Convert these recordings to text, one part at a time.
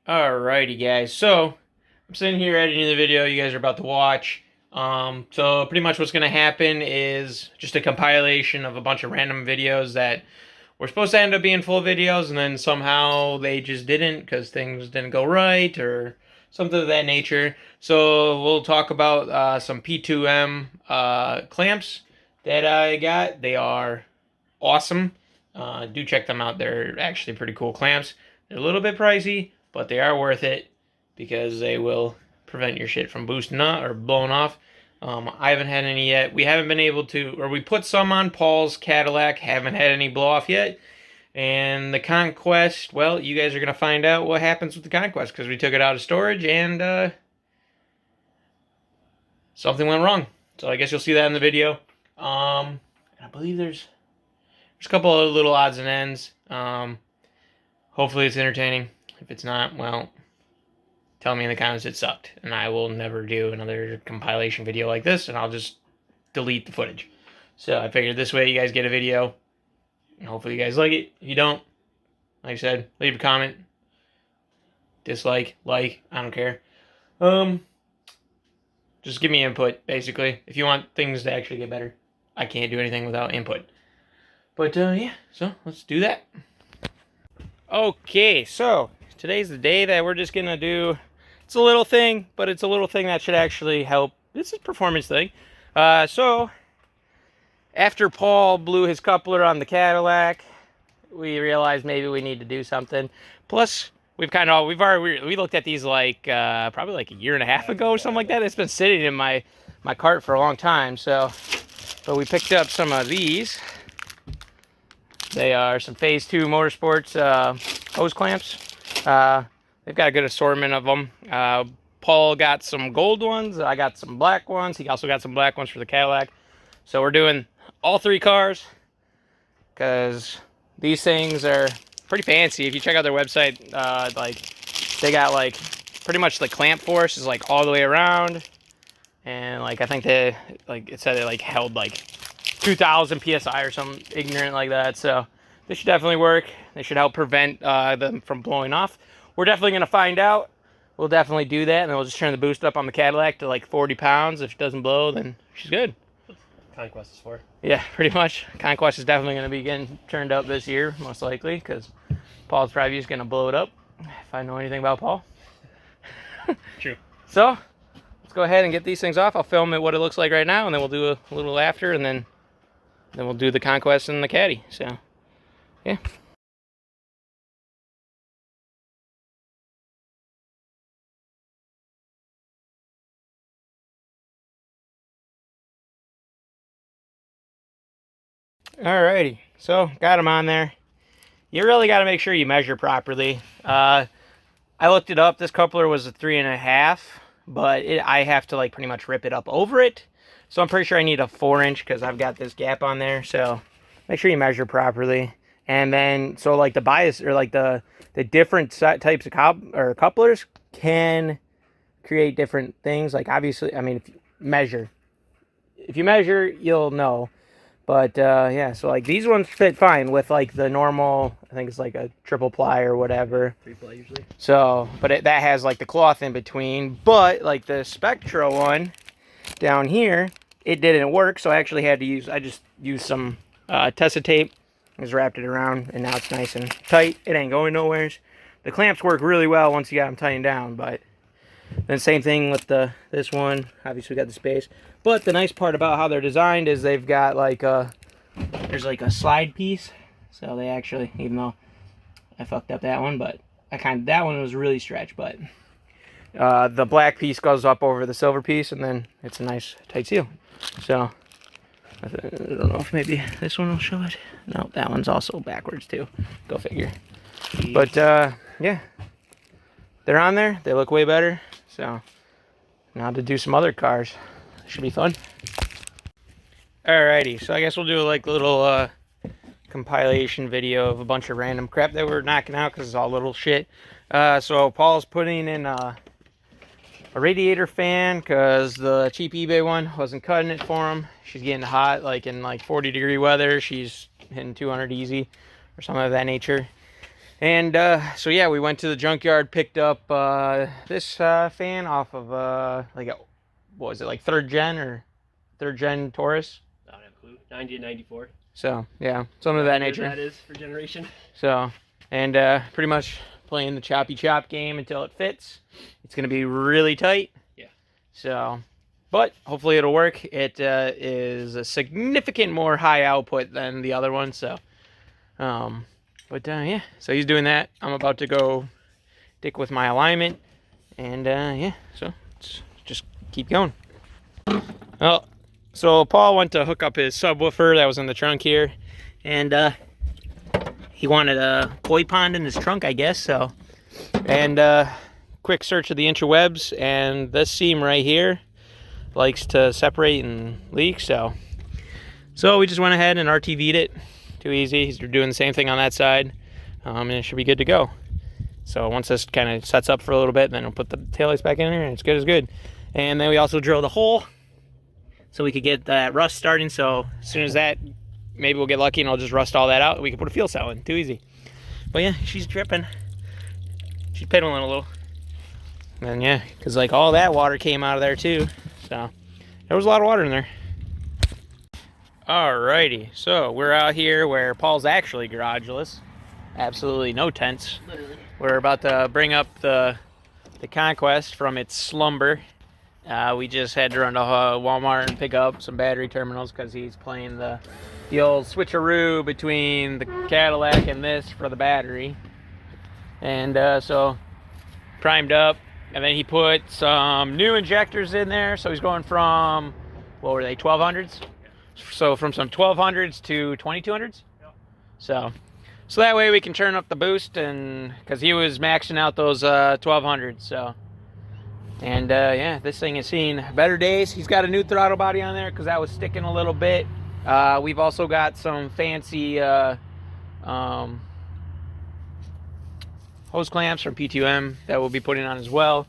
Alrighty guys, so I'm sitting here editing the video you guys are about to watch. So pretty much what's going to happen is just a compilation of a bunch of random videos that were supposed to end up being full videos, and then somehow they just didn't because things didn't go right or something of that nature. So we'll talk about some p2m clamps that I got. They are awesome. Do check them out. They're actually pretty cool clamps. They're a little bit pricey, but they are worth it because they will prevent your shit from boosting up or blowing off. I haven't had any yet. We haven't been able to, or we put some on Paul's Cadillac, haven't had any blow off yet. And the Conquest, well, you guys are going to find out what happens with the Conquest because we took it out of storage and something went wrong. So I guess you'll see that in the video. I believe there's a couple of little odds and ends. Hopefully it's entertaining. If it's not, well, tell me in the comments it sucked, and I will never do another compilation video like this, and I'll just delete the footage. So I figured this way you guys get a video, and hopefully you guys like it. If you don't, like I said, leave a comment, dislike, like, I don't care. Just give me input, basically, if you want things to actually get better. I can't do anything without input. But, yeah, so let's do that. Okay, so today's the day that we're just going to do, it's a little thing, but it's a little thing that should actually help. This is a performance thing. So, after Paul blew his coupler on the Cadillac, we realized maybe we need to do something. Plus, we looked at these like, probably like a year and a half ago or something like that. It's been sitting in my cart for a long time, so, but we picked up some of these. They are some Phase 2 Motorsports hose clamps. They've got a good assortment of them. Paul got some gold ones. I got some black ones. He also got some black ones for the Cadillac. So we're doing all three cars because these things are pretty fancy. If you check out their website, like they got like pretty much the clamp force is like all the way around, and like I think they like it said it like held like 2,000 psi or something ignorant like that. So this should definitely work. They should help prevent them from blowing off. We're definitely going to find out. We'll definitely do that, and then we'll just turn the boost up on the Cadillac to like 40 pounds. If it doesn't blow, then she's good. Conquest is for. Yeah, pretty much. Conquest is definitely going to be getting turned up this year, most likely, because Paul's probably just going to blow it up, if I know anything about Paul. True. So, let's go ahead and get these things off. I'll film it what it looks like right now, and then we'll do a little after, and then we'll do the Conquest and the Caddy. So, yeah. Alrighty, so got them on there. You really got to make sure you measure properly. I looked it up. This coupler was a 3.5, but I have to like pretty much rip it up over it. So I'm pretty sure I need a 4-inch because I've got this gap on there. So make sure you measure properly. And then, so like the bias or like the different types of couplers can create different things. Like obviously, I mean, if you measure, you'll know. But yeah, so like these ones fit fine with like the normal, I think it's like a triple ply or whatever. 3-ply usually. So, but that has like the cloth in between. But like the Spectra one down here, it didn't work. So I actually had to I just used some Tessa tape. Just wrapped it around, and now it's nice and tight. It ain't going nowhere. The clamps work really well once you got them tightened down, but then same thing with this one. Obviously, we got the space. But the nice part about how they're designed is they've got like there's like a slide piece. So they actually, even though I fucked up that one, but that one was really stretched. But the black piece goes up over the silver piece, and then it's a nice tight seal. So I don't know if maybe this one will show it. No, that one's also backwards too. Go figure. But yeah, they're on there. They look way better. So now to do some other cars. Should be fun. Alrighty, so I guess we'll do like a little compilation video of a bunch of random crap that we're knocking out because it's all little shit. So Paul's putting in a radiator fan because the cheap eBay one wasn't cutting it for him. She's getting hot, like in like 40-degree weather. She's hitting 200 easy or something of that nature. And so yeah, we went to the junkyard, picked up this fan off of like what was it, like third gen Taurus? I don't have a clue. 90 to 94. So yeah, something of that nature. That is for generation. So, and pretty much playing the choppy chop game until it fits. It's gonna be really tight. Yeah. So, but hopefully it'll work. It is a significant more high output than the other one. So, yeah. So he's doing that. I'm about to go stick with my alignment, and yeah. So let's just keep going. Well, so Paul went to hook up his subwoofer that was in the trunk here, and he wanted a koi pond in his trunk, I guess. So, and quick search of the interwebs, and this seam right here likes to separate and leak. So we just went ahead and RTV'd it. Too easy. He's doing the same thing on that side, and it should be good to go. So once this kind of sets up for a little bit, then we'll put the taillights back in there, and it's good as good. And then we also drilled a hole so we could get that rust starting. So as soon as that, maybe we'll get lucky and I'll just rust all that out. We can put a fuel cell in. Too easy. But yeah, she's dripping. She's pedaling a little. And yeah, because like all that water came out of there too. So there was a lot of water in there. Alrighty, so we're out here where Paul's actually garageless. Absolutely no tents. Literally. We're about to bring up the Conquest from its slumber. We just had to run to Walmart and pick up some battery terminals because he's playing the old switcheroo between the Cadillac and this for the battery. And so primed up, and then he put some new injectors in there. So he's going from, what were they, 1200s? So from some 1200s to 2200s. Yep. So that way we can turn up the boost, and because he was maxing out those 1200s. So, and yeah, this thing has seen better days. He's got a new throttle body on there because that was sticking a little bit. We've also got some fancy hose clamps from p2m that we'll be putting on as well.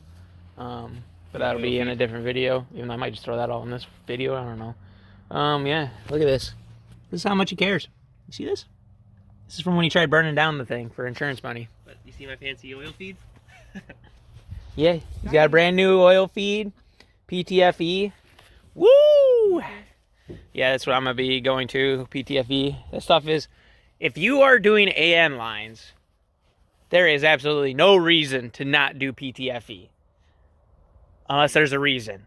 But that'll be in a different video. Even though I might just throw that all in this video. I don't know. Yeah, look at this. This is how much he cares. You see this? This is from when he tried burning down the thing for insurance money. But you see my fancy oil feed? Yeah, he's got a brand new oil feed, PTFE. Woo! Yeah, that's what I'm gonna be going to, PTFE. That stuff is, if you are doing AM lines, there is absolutely no reason to not do PTFE. Unless there's a reason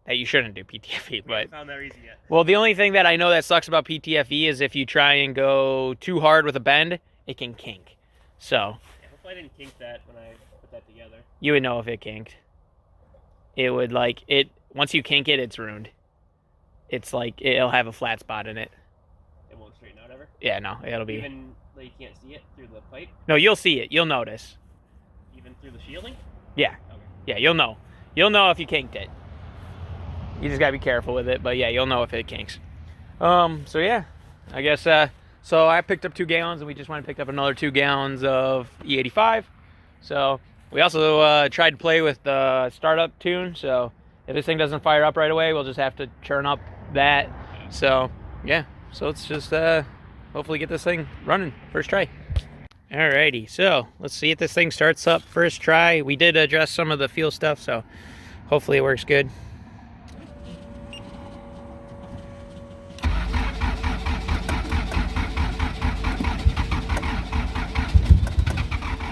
that you shouldn't do PTFE. But I haven't found that reason yet. well, the only thing that I know that sucks about PTFE is if you try and go too hard with a bend, it can kink. So Yeah, hopefully I didn't kink that when I put that together. you would know if it kinked. It would, like, it, once you kink it, it's ruined. It's like, it'll have a flat spot in it. It won't straighten out ever? Yeah, no, it'll be. Even though you can't see it through the pipe? No, you'll see it. You'll notice. Even through the shielding? Yeah. Okay. Yeah, you'll know. You'll know if you kinked it. You just gotta be careful with it, but yeah, you'll know if it kinks. So yeah, I guess, so I picked up 2 gallons, and we just went and picked up another 2 gallons of E85. So we also tried to play with the startup tune, so if this thing doesn't fire up right away, we'll just have to churn up that. So yeah, so let's just hopefully get this thing running first try. Alrighty, so let's see if this thing starts up first try. We did address some of the fuel stuff, so hopefully it works good.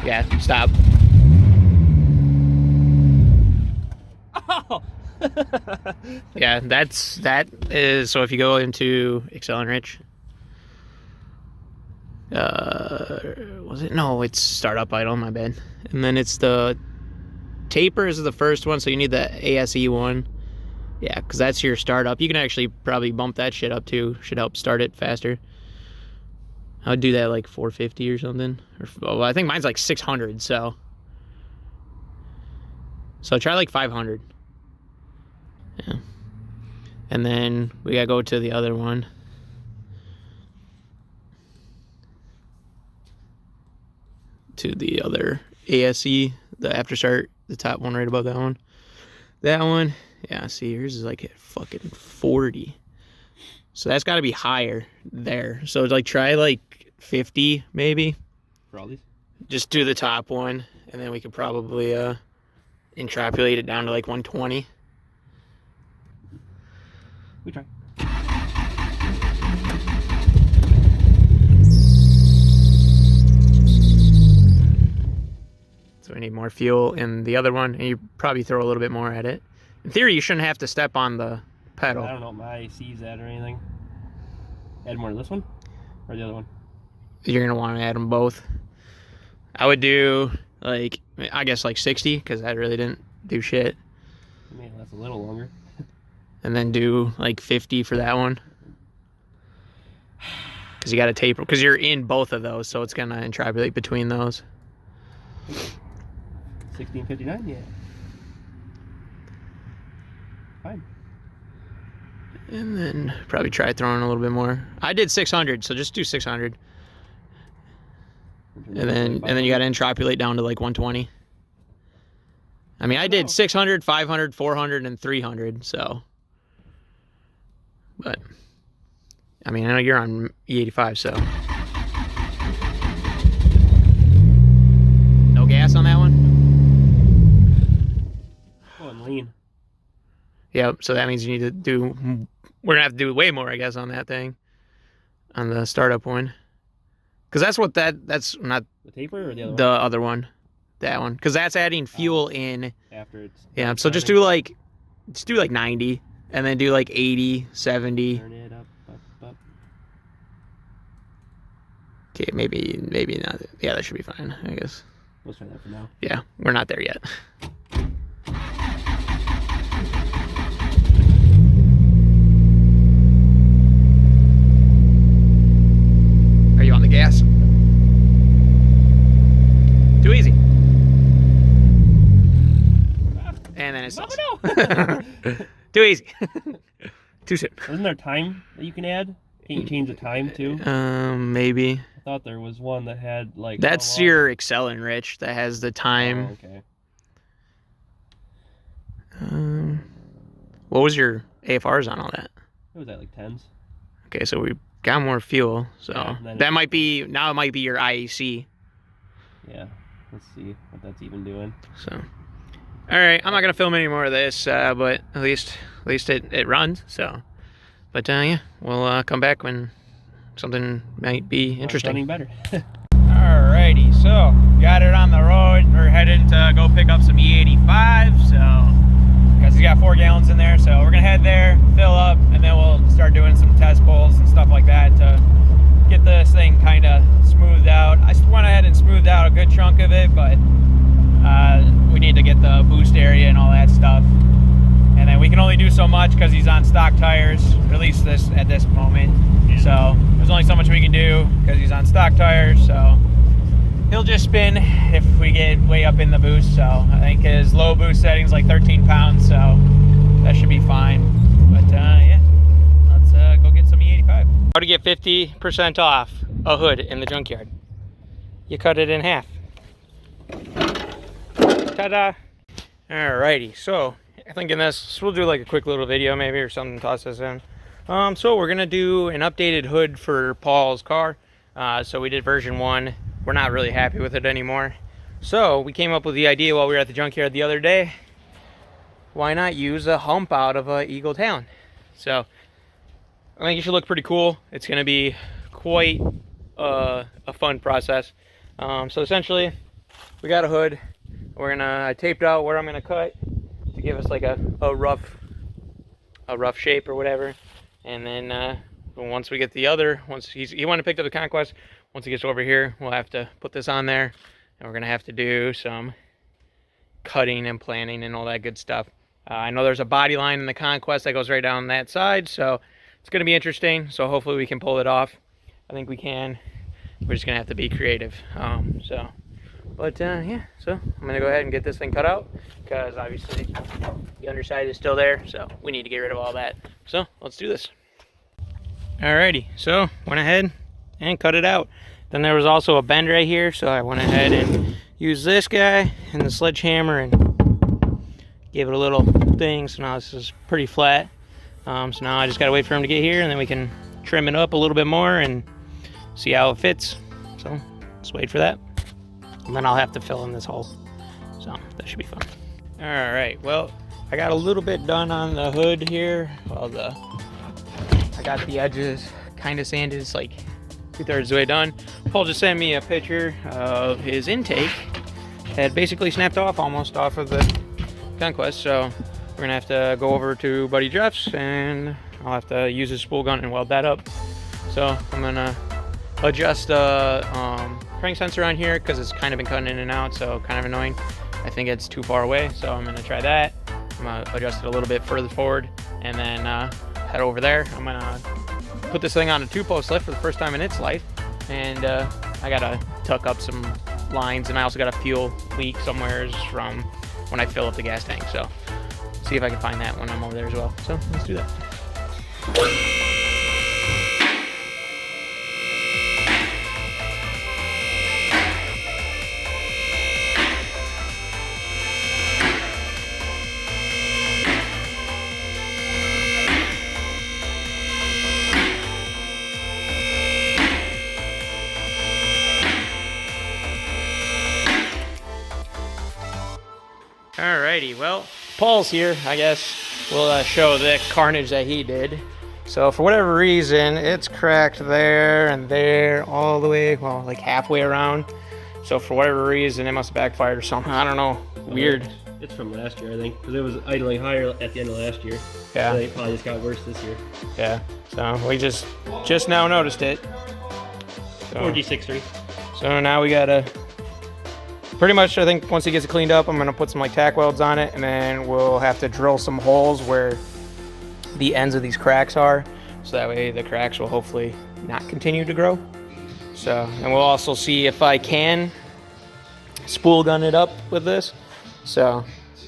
Yeah, stop. Oh! Yeah, that is, so if you go into Excel and Rich, was it? No, it's startup idle, my bad. And then it's the taper is the first one, so you need the ASE one. Yeah, because that's your startup. You can actually probably bump that shit up too. Should help start it faster. I would do that like 450 or something. Or, well, I think mine's like 600, so try like 500. Yeah. And then we gotta go to the other one. To the other ASE, the after start, the top one right above that one. That one, yeah, see, yours is like at fucking 40. So that's gotta be higher there. So like try like 50 maybe. For all these? just do the top one, and then we could probably interpolate it down to like 120. We try. So we need more fuel in the other one, and you probably throw a little bit more at it. In theory, you shouldn't have to step on the pedal. I don't know if my sees that or anything. Add more to this one or the other one? You're gonna want to add them both. I would do like, I guess like 60, because that really didn't do shit. I mean, that's a little longer. And then do like 50 for that one. Because you got to taper, because you're in both of those, so it's gonna interpolate between those. 1659, yeah. Fine. And then probably try throwing a little bit more. I did 600, so just do 600. And then you got to interpolate down to like 120. I mean, I did 600, 500, 400, and 300, so. But, I mean, I know you're on E85, so. No gas on that one? Oh, and lean. Yep, so that means you need to do, we're going to have to do way more, I guess, on that thing. On the startup one. Because that's what that's not The taper or the other one? the other one. That one. Because that's adding fuel in. After it's... Yeah, so just do like 90. And then do like 80, 70. Turn it up, up. Okay, maybe not. Yeah, that should be fine, I guess. Let's try that for now. Yeah, we're not there yet. Are you on the gas? Too easy. And then it stalls. Too easy. Too soon. Isn't there time that you can add? Can you change the time too? Maybe. I thought there was one that had like... That's your Excel Rich that has the time. Oh, okay. What was your AFRs on all that? It was at like 10s. Okay, so we got more fuel, so Yeah, that might be, now it might be your IEC. Yeah, let's see what that's even doing. So, all right, I'm not gonna film any more of this, but at least it runs. So, but yeah, we'll come back when something might be interesting. Running better. Alrighty, so got it on the road. We're heading to go pick up some E85. So, because he's got 4 gallons in there, so we're gonna head there, fill up, and then we'll start doing some test pulls and stuff like that to get this thing kind of smoothed out. I went ahead and smoothed out a good chunk of it, but we need to get the boost area and all that stuff. And then we can only do so much because he's on stock tires, at least at this moment. Yeah. So there's only so much we can do because he's on stock tires. So he'll just spin if we get way up in the boost. So I think his low boost setting is like 13 pounds, so that should be fine. But yeah, let's go get some E85. How to get 50% off a hood in the junkyard? You cut it in half. Ta-da! Alrighty, so I think in this we'll do like a quick little video maybe or something, toss this in. So we're gonna do an updated hood for Paul's car. So we did version 1. We're not really happy with it anymore. So we came up with the idea while we were at the junkyard the other day. Why not use a hump out of a Eagle Talon? So I think it should look pretty cool. It's gonna be quite a fun process. So essentially we got a hood. I taped out where I'm gonna cut to give us like a rough shape or whatever. And then once we get the other, he wanted to pick up the Conquest. Once he gets over here, we'll have to put this on there, and we're gonna have to do some cutting and planning and all that good stuff. I know there's a body line in the Conquest that goes right down that side, so it's gonna be interesting. So hopefully we can pull it off. I think we can. We're just gonna have to be creative. But yeah, so I'm gonna go ahead and get this thing cut out because obviously the underside is still there, so we need to get rid of all that. So let's do this. Alrighty, so went ahead and cut it out. Then there was also a bend right here, so I went ahead and used this guy and the sledgehammer and gave it a little thing. So now this is pretty flat. So now I just gotta wait for him to get here, and then we can trim it up a little bit more and see how it fits. So let's wait for that. And then I'll have to fill in this hole. So that should be fun. All right, well, I got a little bit done on the hood here. Well, I got the edges kind of sanded. It's like 2/3 of the way done. Paul just sent me a picture of his intake. Had basically snapped off almost off of the Conquest, so we're gonna have to go over to Buddy Jeff's and I'll have to use his spool gun and weld that up. So I'm gonna adjust the crank sensor on here because it's kind of been cutting in and out, so kind of annoying. I think it's too far away, so I'm gonna try that. I'm gonna adjust it a little bit further forward and then head over there. I'm gonna put this thing on a 2-post lift for the first time in its life, and I gotta tuck up some lines, and I also got a fuel leak somewhere from when I fill up the gas tank, so see if I can find that when I'm over there as well. So let's do that. Alrighty, well, Paul's here. I guess we'll show the carnage that he did. So for whatever reason, it's cracked there and there all the way, well, like halfway around. So for whatever reason, it must have backfired or something. I don't know. Weird. It's from last year, I think, because it was idling higher at the end of last year. Yeah. So it probably just got worse this year. Yeah. So we just now noticed it. So, 4G63. So now we gotta pretty much, I think once he gets it cleaned up, I'm gonna put some like tack welds on it, and then we'll have to drill some holes where the ends of these cracks are, so that way the cracks will hopefully not continue to grow. So, and we'll also see if I can spool gun it up with this. So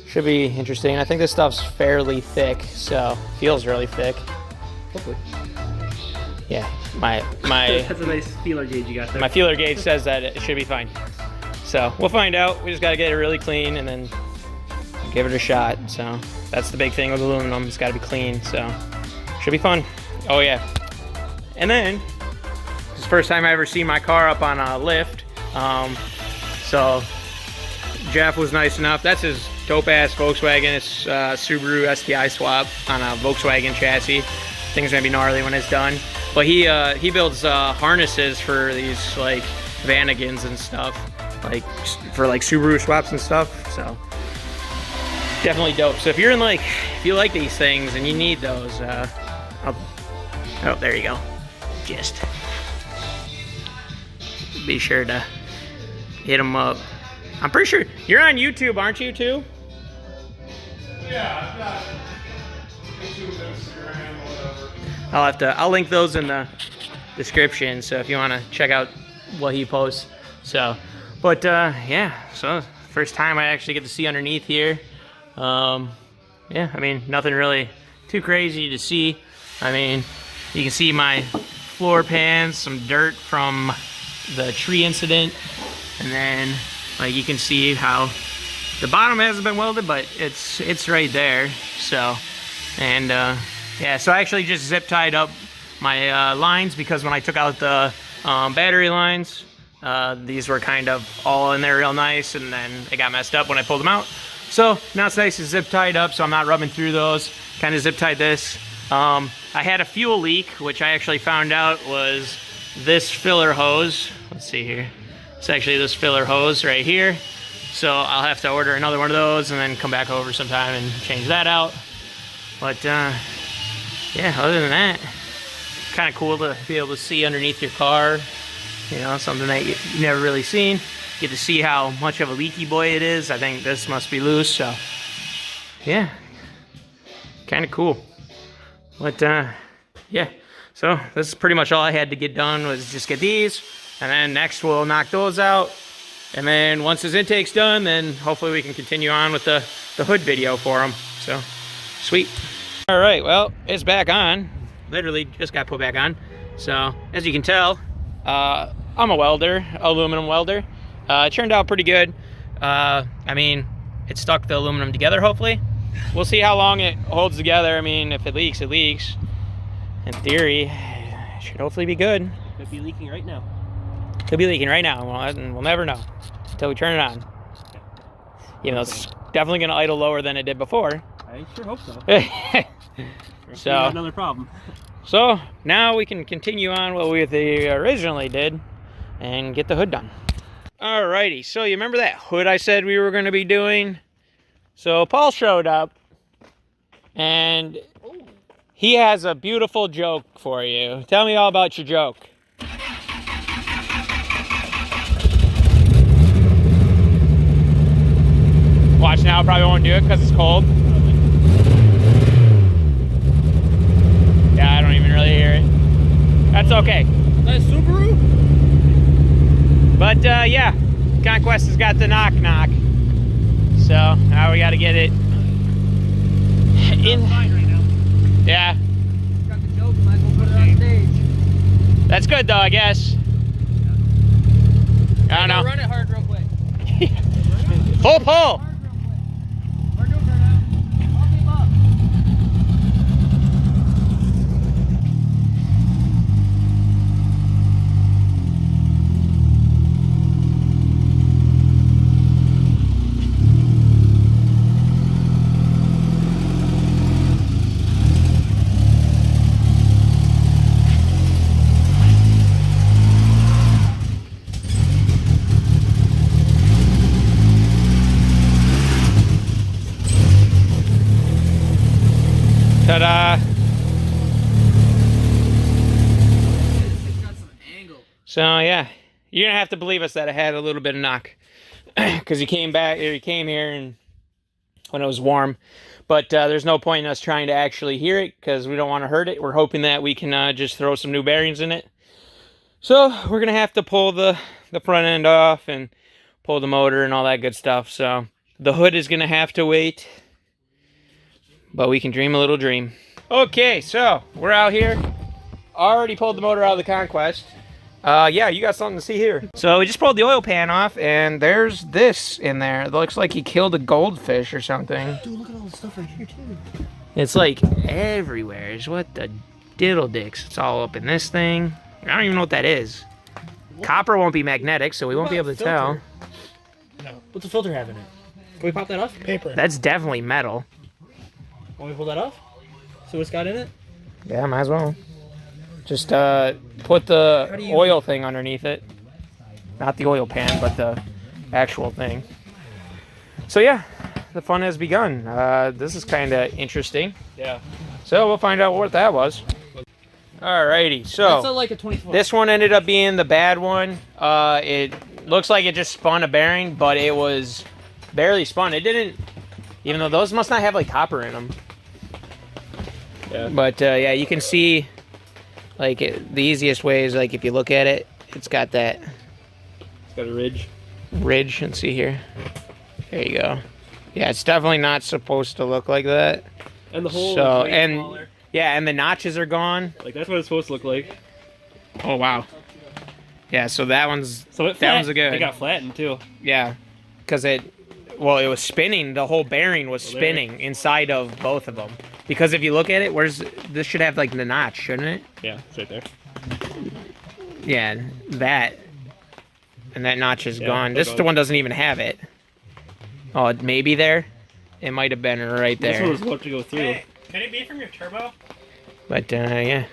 should be interesting. I think this stuff's fairly thick, so feels really thick. Hopefully. Yeah, my That's a nice feeler gauge you got there. my feeler gauge says that it should be fine. So we'll find out. We just got to get it really clean and then give it a shot. So that's the big thing with aluminum. It's got to be clean. So should be fun. Oh yeah. And then it's the first time I ever seen my car up on a lift. So Jeff was nice enough. That's his dope ass Volkswagen. It's Subaru STI swap on a Volkswagen chassis. Thing's gonna be gnarly when it's done. But he builds harnesses for these like Vanagons and stuff, like for like Subaru swaps and stuff. So definitely dope. So if you're in like, if you like these things and you need those, oh, there you go. Just be sure to hit them up. I'm pretty sure you're on YouTube, aren't you too? Yeah, I've got YouTube, Instagram, whatever. I'll link those in the description, so if you want to check out what he posts. So, but yeah, so first time I actually get to see underneath here. Yeah, I mean, nothing really too crazy to see. I mean, you can see my floor pans, some dirt from the tree incident, and then like you can see how the bottom hasn't been welded, but it's right there. So, and yeah, so I actually just zip tied up my lines, because when I took out the battery lines, these were kind of all in there real nice, and then it got messed up when I pulled them out. So now it's nice and zip tied up, so I'm not rubbing through those. Kind of zip tied this. I had a fuel leak, which I actually found out was this filler hose. Let's see here. It's actually this filler hose right here. So I'll have to order another one of those and then come back over sometime and change that out. But yeah, other than that, kind of cool to be able to see underneath your car. You know, something that you've never really seen. Get to see how much of a leaky boy it is. I think this must be loose, so yeah, kind of cool. But yeah, so this is pretty much all I had to get done, was just get these, and then next we'll knock those out. And then once his intake's done, then hopefully we can continue on with the hood video for him. So, sweet. All right, well, it's back on. Literally just got put back on. So, as you can tell, I'm a welder, aluminum welder. It turned out pretty good. I mean, it stuck the aluminum together, hopefully. We'll see how long it holds together. I mean, if it leaks, it leaks. In theory, it should hopefully be good. Could be leaking right now. Could be leaking right now, and we'll never know. until we turn it on. You know, it's definitely going to idle lower than it did before. I sure hope so. So another problem. So now we can continue on what we originally did and get the hood done. Alrighty, so you remember that hood I said we were going to be doing? So Paul showed up and he has a beautiful joke for you. Tell me all about your joke. Watch now, I probably won't do it because it's cold. Yeah, I don't even really hear it. That's okay. That's Subaru? But yeah, Conquest has got the knock. So now we got to get it in. Fine right now. Yeah. Got the joke, might as well put it on stage. That's good though, I guess. I don't know. Run it hard real quick. Full pull. We're doing right now. I'll keep up. Ta-da! It's got some angle. So yeah, you're gonna have to believe us that it had a little bit of knock, because he came here and when it was warm. But there's no point in us trying to actually hear it because we don't want to hurt it. We're hoping that we can just throw some new bearings in it. So we're gonna have to pull the front end off and pull the motor and all that good stuff. So the hood is gonna have to wait. But we can dream a little dream. Okay, so we're out here. Already pulled the motor out of the Conquest. Yeah, you got something to see here. So we just pulled the oil pan off, and there's this in there. It looks like he killed a goldfish or something. Dude, look at all the stuff right here, too. It's like everywhere. It's what the diddle dicks. It's all up in this thing. I don't even know what that is. What? Copper won't be magnetic, so we won't be able to tell. No. What's the filter have in it? Can we pop that off? Paper. That's definitely metal. Want me to pull that off? See what's got in it? Yeah, might as well. Just put the oil thing underneath it. Not the oil pan, but the actual thing. So yeah, the fun has begun. This is kind of interesting. Yeah. So we'll find out what that was. Alrighty, so that's like a 24. This one ended up being the bad one. It looks like it just spun a bearing, but it was barely spun. It didn't, even though those must not have like copper in them. Yeah. But yeah, you can see, like, the easiest way is, like, if you look at it, it's got that. It's got a ridge. Ridge, and see here. There you go. Yeah, it's definitely not supposed to look like that. And the hole so, is way and smaller. Yeah, and the notches are gone. Like, that's what it's supposed to look like. Oh, wow. Yeah, so that one's, so that one's a good. It got flattened, too. Yeah, because it was spinning. The whole bearing was spinning inside of both of them. Because if you look at it, this should have like the notch, shouldn't it? Yeah, it's right there. Yeah, that. And that notch is gone. This one doesn't even have it. Oh, it may be there. It might have been right there. This one was about to go through. Hey, can it be from your turbo? But yeah.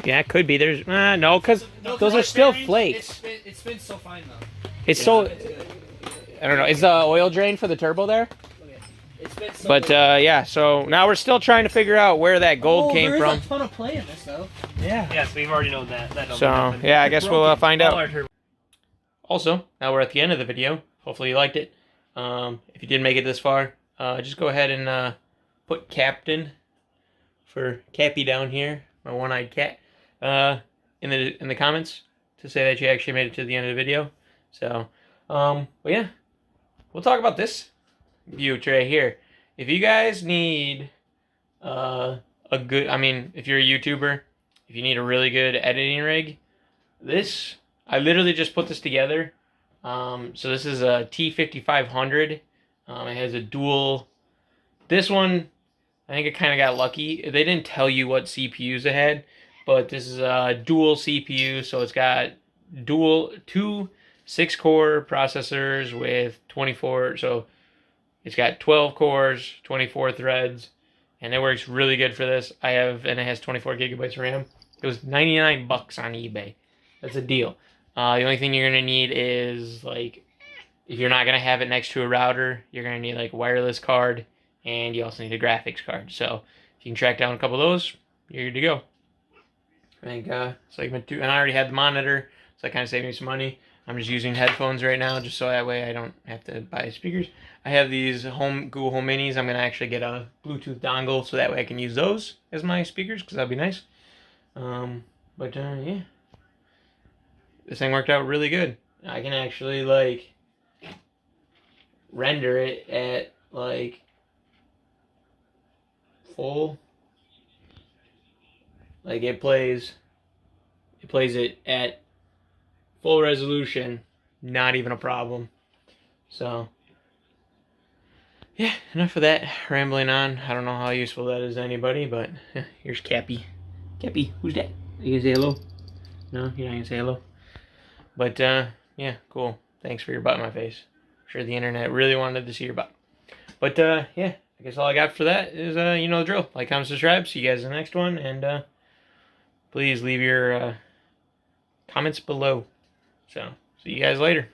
Yeah, it could be. There's no, because those are still flakes. It spins so fine though. It's so. I don't know. Is the oil drain for the turbo there? So but yeah, so now we're still trying to figure out where that gold came from. There is a ton of play in this though. Yeah. Yes, we've already known that. So yeah, I guess we'll find out. Also, now we're at the end of the video. Hopefully you liked it. If you did make it this far, just go ahead and put Captain for Cappy down here, my one-eyed cat, in the comments to say that you actually made it to the end of the video. So, well, yeah, we'll talk about this view right here. If you guys need a good, I mean, if you're a YouTuber, if you need a really good editing rig, I literally just put this together. So this is a T5500. It has a dual, this one, I think it kind of got lucky. They didn't tell you what CPUs it had, but this is a dual CPU, so it's got two 6-core processors with 24, so it's got 12 cores, 24 threads, and it works really good for this. And it has 24 gigabytes of RAM. It was $99 on eBay. That's a deal. The only thing you're gonna need is, like, if you're not gonna have it next to a router, you're gonna need like a wireless card, and you also need a graphics card. So if you can track down a couple of those, you're good to go. I think segment 2, and I already had the monitor, so that kind of saved me some money. I'm just using headphones right now, just so that way I don't have to buy speakers. I have these Google Home Minis. I'm gonna actually get a Bluetooth dongle, so that way I can use those as my speakers, because that'd be nice. Yeah, this thing worked out really good. I can actually like render it at like full. Like it plays it at full resolution, not even a problem. So yeah, enough of that rambling on. I don't know how useful that is to anybody, but here's Cappy. Cappy, who's that? Are you gonna say hello? No, you're not gonna say hello. But yeah, cool. Thanks for your butt in my face. I'm sure the internet really wanted to see your butt. But yeah, I guess all I got for that is you know the drill. Like, comment, subscribe. See you guys in the next one, and please leave your comments below. So, see you guys later.